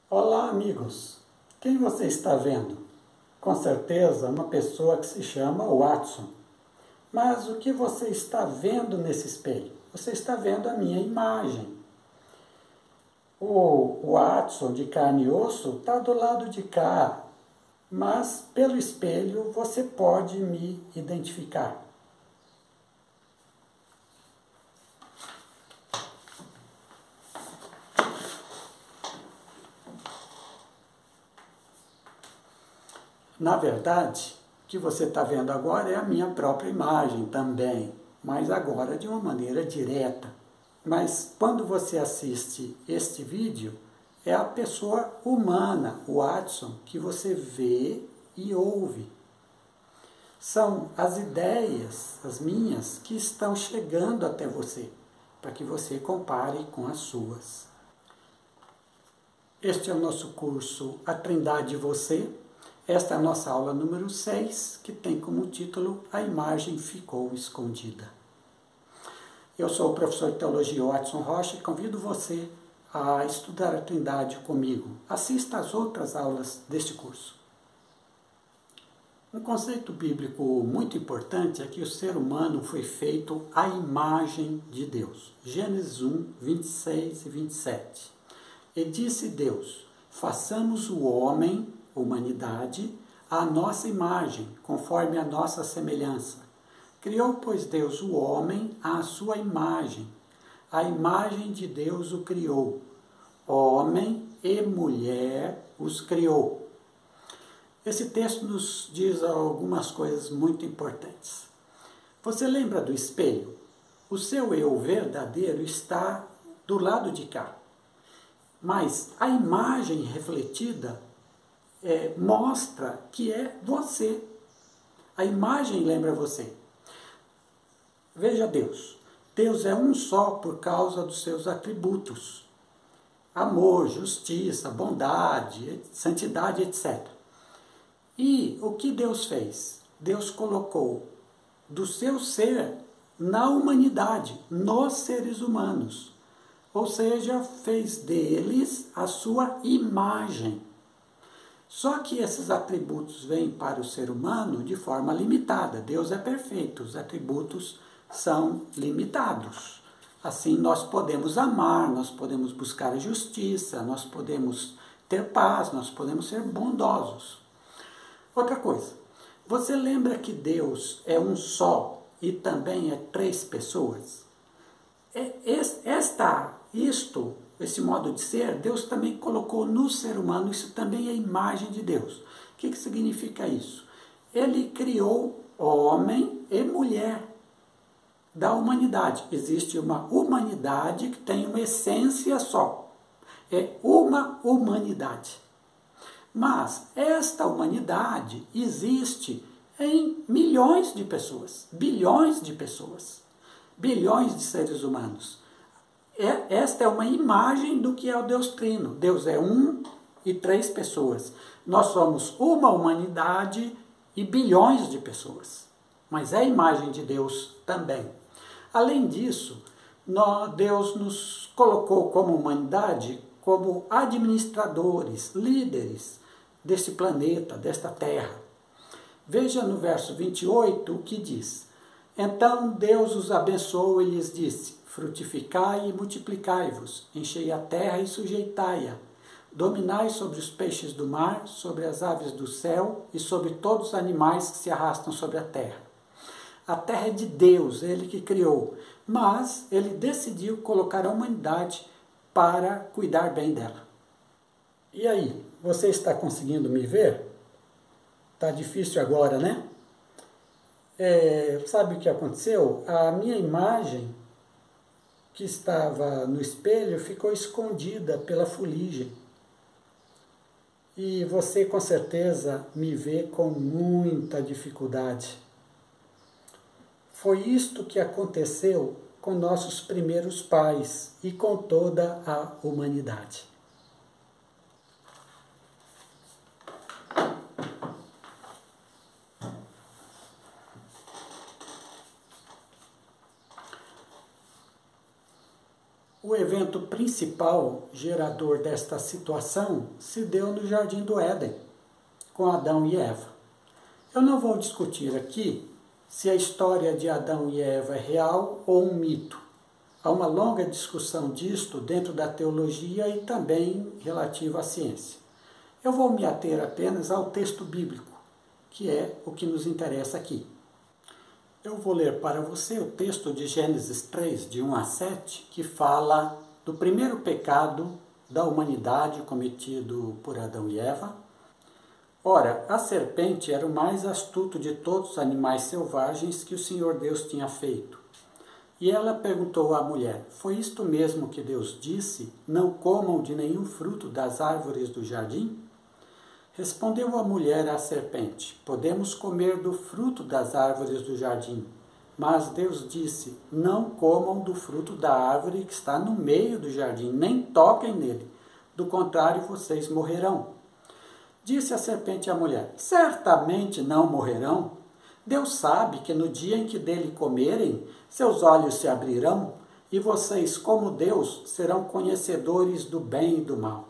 Olá, amigos! Quem você está vendo? Com certeza, uma pessoa que se chama Watson. Mas o que você está vendo nesse espelho? Você está vendo a minha imagem. O Watson de carne e osso está do lado de cá, mas pelo espelho você pode me identificar. Na verdade, o que você está vendo agora é a minha própria imagem também, mas agora de uma maneira direta. Mas quando você assiste este vídeo, é a pessoa humana, o Watson, que você vê e ouve. São as ideias, as minhas, que estão chegando até você, para que você compare com as suas. Este é o nosso curso A Trindade e Você. Esta é a nossa aula número 6, que tem como título A Imagem Ficou Escondida. Eu sou o professor de Teologia Watson Rocha e convido você a estudar a Trindade comigo. Assista às outras aulas deste curso. Um conceito bíblico muito importante é que o ser humano foi feito à imagem de Deus. Gênesis 1, 26 e 27. E disse Deus: façamos o homem, humanidade, à nossa imagem, conforme a nossa semelhança. Criou, pois, Deus o homem à sua imagem. A imagem de Deus o criou. Homem e mulher os criou. Esse texto nos diz algumas coisas muito importantes. Você lembra do espelho? O seu eu verdadeiro está do lado de cá. Mas a imagem refletida mostra que é você. A imagem lembra você. Veja Deus. Deus é um só por causa dos seus atributos. Amor, justiça, bondade, santidade, etc. E o que Deus fez? Deus colocou do seu ser na humanidade, nos seres humanos. Ou seja, fez deles a sua imagem. Só que esses atributos vêm para o ser humano de forma limitada. Deus é perfeito, os atributos são limitados. Assim, nós podemos amar, nós podemos buscar a justiça, nós podemos ter paz, nós podemos ser bondosos. Outra coisa, você lembra que Deus é um só e também é três pessoas? Esse modo de ser, Deus também colocou no ser humano, isso também é a imagem de Deus. O que significa isso? Ele criou homem e mulher da humanidade. Existe uma humanidade que tem uma essência só. É uma humanidade. Mas esta humanidade existe em milhões de pessoas, bilhões de pessoas, bilhões de seres humanos. Esta é uma imagem do que é o Deus Trino. Deus é um e três pessoas. Nós somos uma humanidade e bilhões de pessoas. Mas é a imagem de Deus também. Além disso, Deus nos colocou como humanidade, como administradores, líderes deste planeta, desta terra. Veja no verso 28 o que diz. Então Deus os abençoou e lhes disse: frutificai e multiplicai-vos, enchei a terra e sujeitai-a, dominai sobre os peixes do mar, sobre as aves do céu e sobre todos os animais que se arrastam sobre a terra. A terra é de Deus, Ele que criou, mas Ele decidiu colocar a humanidade para cuidar bem dela. E aí, você está conseguindo me ver? Está difícil agora, né? Sabe o que aconteceu? A minha imagem, que estava no espelho, ficou escondida pela fuligem. E você com certeza me vê com muita dificuldade. Foi isto que aconteceu com nossos primeiros pais e com toda a humanidade. O evento principal gerador desta situação se deu no Jardim do Éden, com Adão e Eva. Eu não vou discutir aqui se a história de Adão e Eva é real ou um mito. Há uma longa discussão disto dentro da teologia e também relativa à ciência. Eu vou me ater apenas ao texto bíblico, que é o que nos interessa aqui. Eu vou ler para você o texto de Gênesis 3, de 1 a 7, que fala do primeiro pecado da humanidade cometido por Adão e Eva. Ora, a serpente era o mais astuto de todos os animais selvagens que o Senhor Deus tinha feito. E ela perguntou à mulher: foi isto mesmo que Deus disse? Não comam de nenhum fruto das árvores do jardim? Respondeu a mulher à serpente: podemos comer do fruto das árvores do jardim. Mas Deus disse: não comam do fruto da árvore que está no meio do jardim, nem toquem nele. Do contrário, vocês morrerão. Disse a serpente à mulher: certamente não morrerão. Deus sabe que no dia em que dele comerem, seus olhos se abrirão, e vocês, como Deus, serão conhecedores do bem e do mal.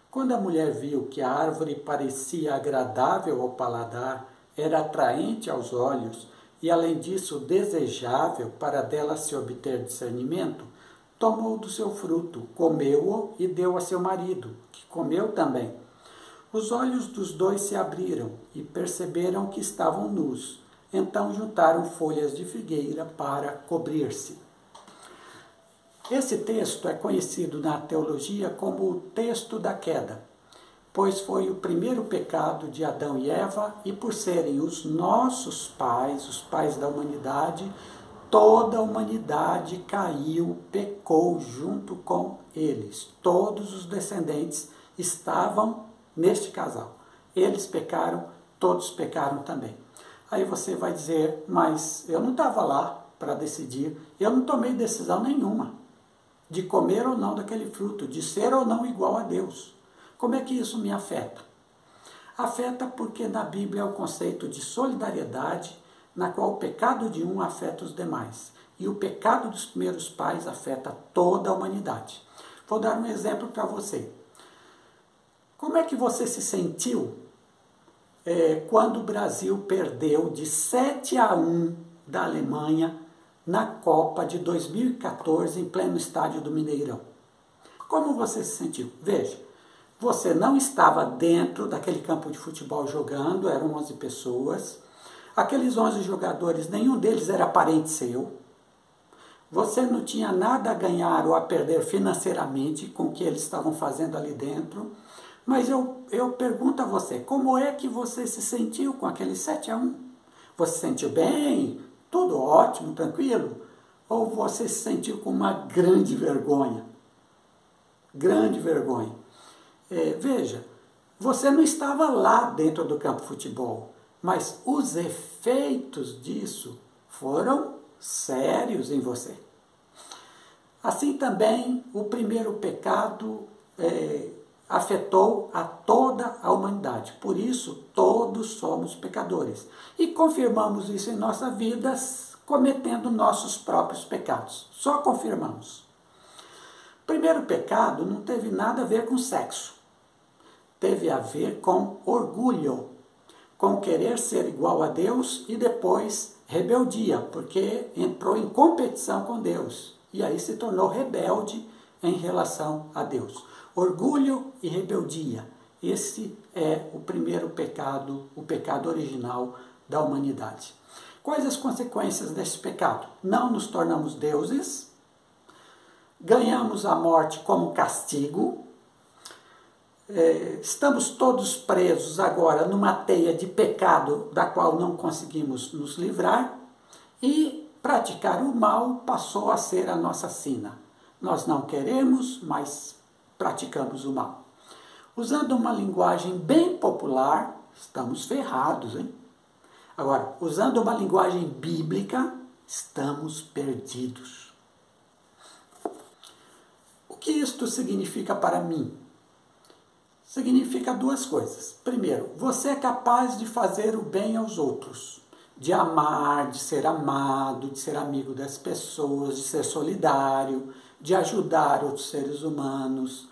Quando a mulher viu que a árvore parecia agradável ao paladar, era atraente aos olhos e, além disso, desejável para dela se obter discernimento, tomou do seu fruto, comeu-o e deu a seu marido, que comeu também. Os olhos dos dois se abriram e perceberam que estavam nus. Então juntaram folhas de figueira para cobrir-se. Esse texto é conhecido na teologia como o texto da queda, pois foi o primeiro pecado de Adão e Eva, e por serem os nossos pais, os pais da humanidade, toda a humanidade caiu, pecou junto com eles. Todos os descendentes estavam neste casal. Eles pecaram, todos pecaram também. Aí você vai dizer: mas eu não estava lá para decidir, eu não tomei decisão nenhuma de comer ou não daquele fruto, de ser ou não igual a Deus. Como é que isso me afeta? Afeta porque na Bíblia é o conceito de solidariedade, na qual o pecado de um afeta os demais. E o pecado dos primeiros pais afeta toda a humanidade. Vou dar um exemplo para você. Como é que você se sentiu quando o Brasil perdeu de 7-1 da Alemanha na Copa de 2014, em pleno estádio do Mineirão? Como você se sentiu? Veja, você não estava dentro daquele campo de futebol jogando, eram 11 pessoas. Aqueles 11 jogadores, nenhum deles era parente seu. Você não tinha nada a ganhar ou a perder financeiramente com o que eles estavam fazendo ali dentro. Mas eu pergunto a você, como é que você se sentiu com aquele 7-1? Você se sentiu bem? Tudo ótimo, tranquilo? Ou você se sentiu com uma grande vergonha? Grande vergonha. Veja, você não estava lá dentro do campo de futebol, mas os efeitos disso foram sérios em você. Assim também, o primeiro pecado afetou a toda a humanidade. Por isso, todos somos pecadores. E confirmamos isso em nossa vida cometendo nossos próprios pecados. Só confirmamos. O primeiro pecado não teve nada a ver com sexo. Teve a ver com orgulho, com querer ser igual a Deus e depois rebeldia, porque entrou em competição com Deus. E aí se tornou rebelde em relação a Deus. Orgulho e rebeldia. Esse é o primeiro pecado, o pecado original da humanidade. Quais as consequências desse pecado? Não nos tornamos deuses, ganhamos a morte como castigo, estamos todos presos agora numa teia de pecado da qual não conseguimos nos livrar, e praticar o mal passou a ser a nossa sina. Nós não queremos, mas praticamos o mal. Usando uma linguagem bem popular, estamos ferrados, hein? Agora, usando uma linguagem bíblica, estamos perdidos. O que isto significa para mim? Significa duas coisas. Primeiro, você é capaz de fazer o bem aos outros, de amar, de ser amado, de ser amigo das pessoas, de ser solidário, de ajudar outros seres humanos.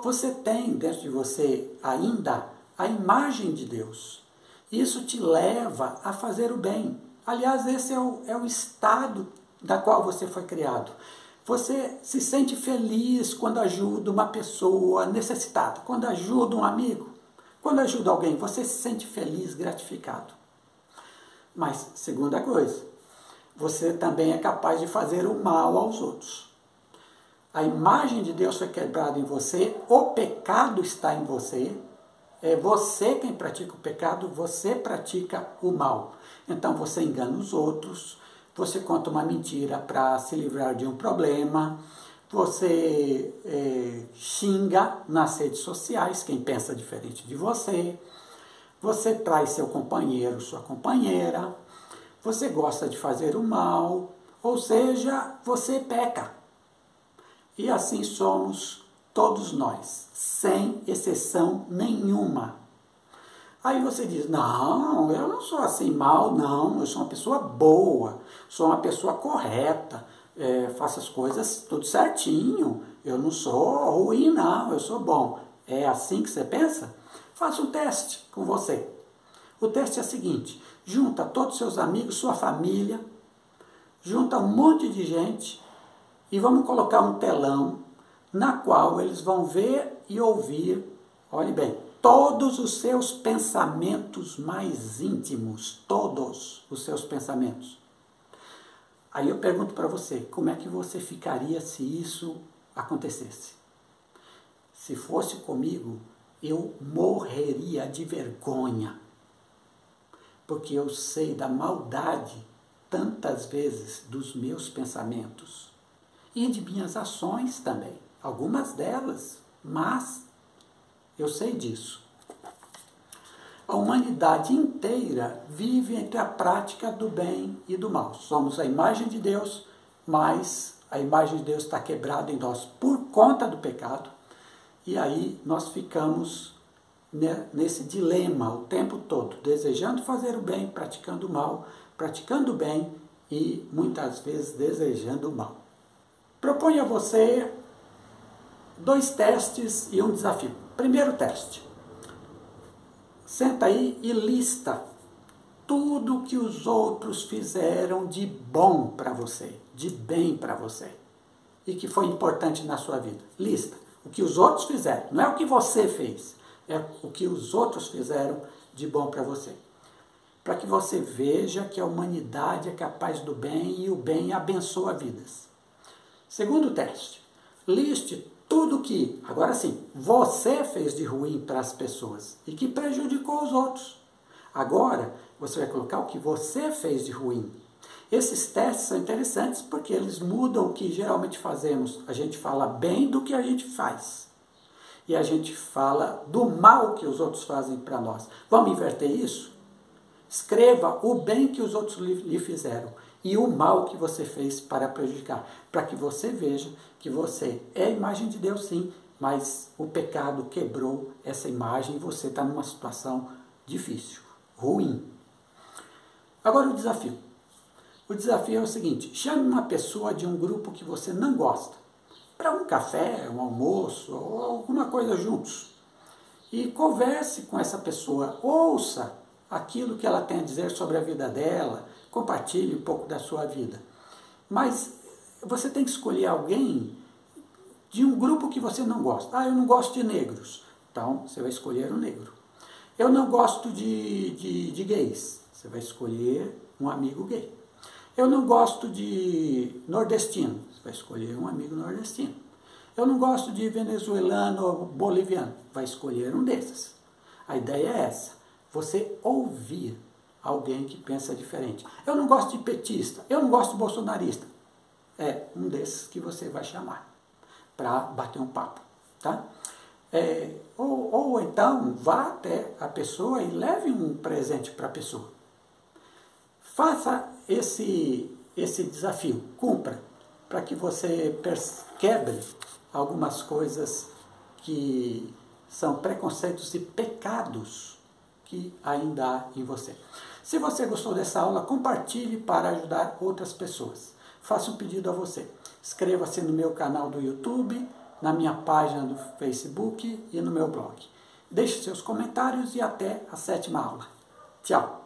Você tem dentro de você ainda a imagem de Deus. Isso te leva a fazer o bem. Aliás, esse é o estado da qual você foi criado. Você se sente feliz quando ajuda uma pessoa necessitada, quando ajuda um amigo, quando ajuda alguém, você se sente feliz, gratificado. Mas, segunda coisa, você também é capaz de fazer o mal aos outros. A imagem de Deus foi quebrada em você, o pecado está em você, é você quem pratica o pecado, você pratica o mal. Então você engana os outros, você conta uma mentira para se livrar de um problema, você xinga nas redes sociais quem pensa diferente de você, você trai seu companheiro, sua companheira, você gosta de fazer o mal, ou seja, você peca. E assim somos todos nós, sem exceção nenhuma. Aí você diz, não, eu não sou assim mal, não, eu sou uma pessoa boa, sou uma pessoa correta, faço as coisas tudo certinho, eu não sou ruim não, eu sou bom. É assim que você pensa? Faça um teste com você. O teste é o seguinte, junta todos os seus amigos, sua família, junta um monte de gente e vamos colocar um telão na qual eles vão ver e ouvir, olhe bem, todos os seus pensamentos mais íntimos, todos os seus pensamentos. Aí eu pergunto para você, como é que você ficaria se isso acontecesse? Se fosse comigo, eu morreria de vergonha, porque eu sei da maldade, tantas vezes, dos meus pensamentos e de minhas ações também, algumas delas, mas eu sei disso. A humanidade inteira vive entre a prática do bem e do mal. Somos a imagem de Deus, mas a imagem de Deus está quebrada em nós por conta do pecado. E aí nós ficamos nesse dilema o tempo todo, desejando fazer o bem, praticando o mal, praticando o bem e muitas vezes desejando o mal. Proponho a você 2 testes e um desafio. Primeiro teste. Senta aí e lista tudo que os outros fizeram de bom para você, de bem para você, e que foi importante na sua vida. Lista o que os outros fizeram, não é o que você fez, é o que os outros fizeram de bom para você. Para que você veja que a humanidade é capaz do bem e o bem abençoa vidas. Segundo teste, liste tudo que, agora sim, você fez de ruim para as pessoas e que prejudicou os outros. Agora, você vai colocar o que você fez de ruim. Esses testes são interessantes porque eles mudam o que geralmente fazemos. A gente fala bem do que a gente faz. E a gente fala do mal que os outros fazem para nós. Vamos inverter isso? Escreva o bem que os outros lhe fizeram e o mal que você fez para prejudicar, para que você veja que você é a imagem de Deus sim, mas o pecado quebrou essa imagem e você está numa situação difícil, ruim. Agora o desafio. O desafio é o seguinte, chame uma pessoa de um grupo que você não gosta, para um café, um almoço ou alguma coisa juntos. E converse com essa pessoa, ouça aquilo que ela tem a dizer sobre a vida dela, compartilhe um pouco da sua vida. Mas você tem que escolher alguém de um grupo que você não gosta. Ah, eu não gosto de negros. Então, você vai escolher um negro. Eu não gosto de gays. Você vai escolher um amigo gay. Eu não gosto de nordestino. Você vai escolher um amigo nordestino. Eu não gosto de venezuelano ou boliviano. Vai escolher um desses. A ideia é essa. Você ouvir alguém que pensa diferente. Eu não gosto de petista, eu não gosto de bolsonarista. É um desses que você vai chamar para bater um papo. Tá? Ou então vá até a pessoa e leve um presente para a pessoa. Faça esse desafio, cumpra, para que você quebre algumas coisas que são preconceitos e pecados que ainda há em você. Se você gostou dessa aula, compartilhe para ajudar outras pessoas. Faço um pedido a você. Inscreva-se no meu canal do YouTube, na minha página do Facebook e no meu blog. Deixe seus comentários e até a 7ª aula. Tchau!